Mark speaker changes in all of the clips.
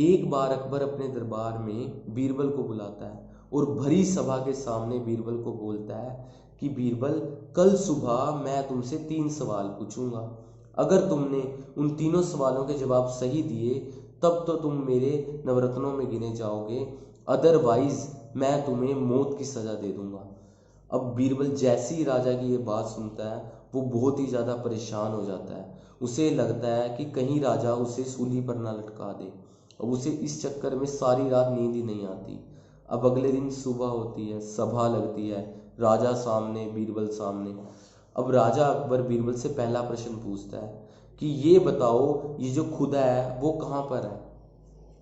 Speaker 1: एक बार अकबर अपने दरबार में बीरबल को बुलाता है और भरी सभा के सामने बीरबल को बोलता है कि बीरबल, कल सुबह मैं तुमसे 3 सवाल पूछूंगा। अगर तुमने उन तीनों सवालों के जवाब सही दिए तब तो तुम मेरे नवरत्नों में गिने जाओगे, अदरवाइज मैं तुम्हें मौत की सजा दे दूंगा। अब बीरबल जैसे ही राजा की ये बात सुनता है वो बहुत ही ज़्यादा परेशान हो जाता है। उसे लगता है कि कहीं राजा उसे सूली पर ना लटका दे। अब उसे इस चक्कर में सारी रात नींद ही नहीं आती। अब अगले दिन सुबह होती है, सभा लगती है, राजा सामने, बीरबल सामने। अब राजा अकबर बीरबल से पहला प्रश्न पूछता है कि ये बताओ, ये जो खुदा है वो कहाँ पर है।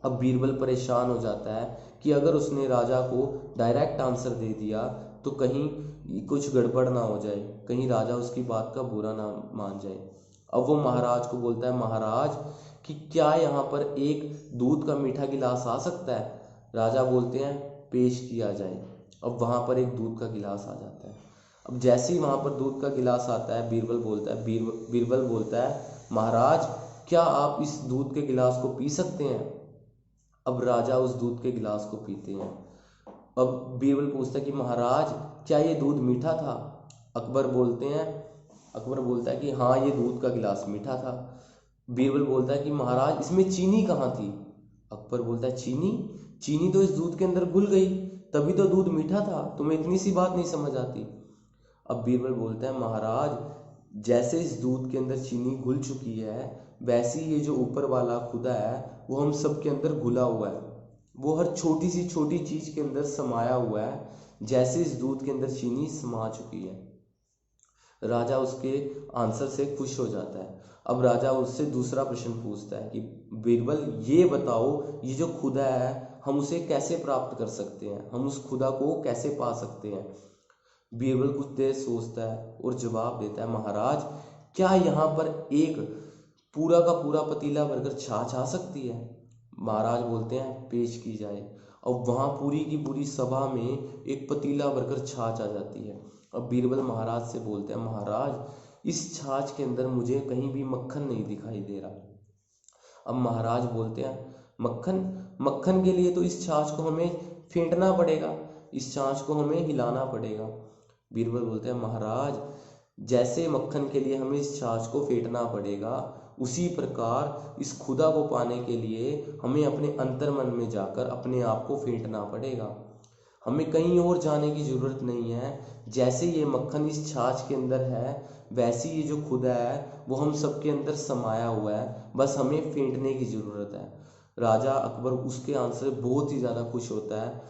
Speaker 1: अब बीरबल परेशान हो जाता है कि अगर उसने राजा को डायरेक्ट आंसर दे दिया तो कहीं कुछ गड़बड़ ना हो जाए, कहीं राजा उसकी बात का बुरा ना मान जाए। अब वो महाराज को बोलता है, महाराज कि क्या यहाँ पर एक दूध का मीठा गिलास आ सकता है। राजा बोलते हैं, पेश किया जाए। अब वहाँ पर एक दूध का गिलास आ जाता है। अब जैसे ही वहाँ पर दूध का गिलास आता है, बीरबल बोलता है, महाराज क्या आप इस दूध के गिलास को पी सकते हैं। अब राजा उस दूध के गिलास को पीते हैं। अब बीरबल पूछता है कि महाराज क्या ये दूध मीठा था। अकबर बोलता है कि हाँ, ये दूध का गिलास मीठा था। बीरबल बोलता है कि महाराज इसमें चीनी कहाँ थी। अकबर बोलता है, चीनी तो इस दूध के अंदर घुल गई, तभी तो दूध मीठा था, तुम्हें इतनी सी बात नहीं समझ आती। अब बीरबल बोलता है, महाराज जैसे इस दूध के अंदर चीनी घुल चुकी है वैसे ही ये जो ऊपर वाला खुदा है वो हम सब के अंदर घुला हुआ है। वो हर छोटी सी छोटी चीज के अंदर समाया हुआ है, जैसे इस दूध के अंदर चीनी समा चुकी है। राजा उसके आंसर से खुश हो जाता है। अब राजा उससे दूसरा प्रश्न पूछता है कि बीरबल ये बताओ, ये जो खुदा है हम उसे कैसे प्राप्त कर सकते हैं, हम उस खुदा को कैसे पा सकते हैं। बीरबल कुछ देर सोचता है और जवाब देता है, महाराज क्या यहाँ पर एक पूरा का पूरा पतीला भरकर छाछ आ सकती है। महाराज बोलते हैं, पेश की जाए। अब वहाँ पूरी की पूरी सभा में एक पतीला भरकर छाछ आ जाती है। अब बीरबल महाराज से बोलते हैं, महाराज इस छाछ के अंदर मुझे कहीं भी मक्खन नहीं दिखाई दे रहा। अब महाराज बोलते हैं, मक्खन के लिए तो इस छाछ को हमें फेंटना पड़ेगा, इस छाछ को हमें हिलाना पड़ेगा। बीरबल बोलते हैं, महाराज जैसे मक्खन के लिए हमें इस छाछ को फेंटना पड़ेगा, उसी प्रकार इस खुदा को पाने के लिए हमें अपने अंतर्मन में जाकर अपने आप को फेंटना पड़ेगा। हमें कहीं और जाने की जरूरत नहीं है। जैसे ये मक्खन इस छाछ के अंदर है वैसे ये जो खुदा है वो हम सबके अंदर समाया हुआ है, बस हमें फेंटने की जरूरत है। राजा अकबर उसके आंसर से बहुत ही ज्यादा खुश होता है।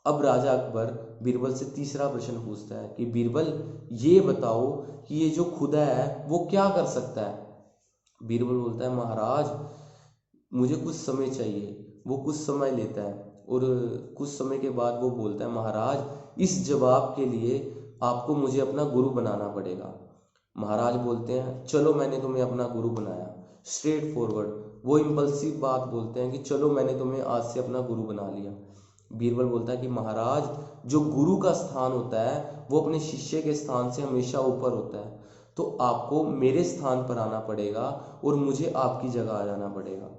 Speaker 1: अब राजा अकबर बीरबल से तीसरा प्रश्न पूछता है कि बीरबल ये बताओ कि ये जो खुदा है वो क्या कर सकता है। बीरबल बोलता है, महाराज मुझे कुछ समय चाहिए। वो कुछ समय लेता है और कुछ समय के बाद वो बोलता है, महाराज इस जवाब के लिए आपको मुझे अपना गुरु बनाना पड़ेगा। महाराज बोलते हैं, चलो मैंने तुम्हें अपना गुरु बनाया। स्ट्रेट फॉरवर्ड वो इम्पल्सिव बात बोलते हैं कि चलो मैंने तुम्हें आज से अपना गुरु बना लिया। बीरबल बोलता है कि महाराज जो गुरु का स्थान होता है वो अपने शिष्य के स्थान से हमेशा ऊपर होता है, तो आपको मेरे स्थान पर आना पड़ेगा और मुझे आपकी जगह आ जाना पड़ेगा।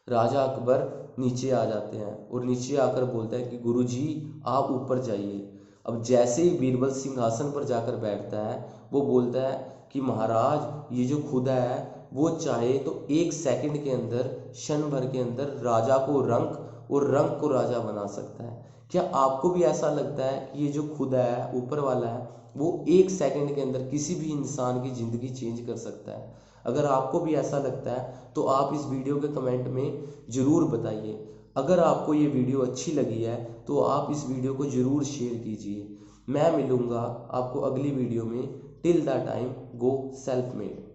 Speaker 1: राजा अकबर नीचे आ जाते हैं और नीचे आकर बोलते हैं कि गुरुजी आप ऊपर जाइए। अब जैसे ही बीरबल सिंहासन पर जाकर बैठता है वो बोलता है कि महाराज ये जो खुदा है वो चाहे तो 1 सेकंड के अंदर, क्षण भर के अंदर राजा को रंक और रंक को राजा बना सकता है। क्या आपको भी ऐसा लगता है कि ये जो खुदा है, ऊपर वाला है, वो 1 सेकंड के अंदर किसी भी इंसान की जिंदगी चेंज कर सकता है? अगर आपको भी ऐसा लगता है तो आप इस वीडियो के कमेंट में जरूर बताइए। अगर आपको ये वीडियो अच्छी लगी है तो आप इस वीडियो को जरूर शेयर कीजिए। मैं मिलूंगा आपको अगली वीडियो में। Till the time go self made.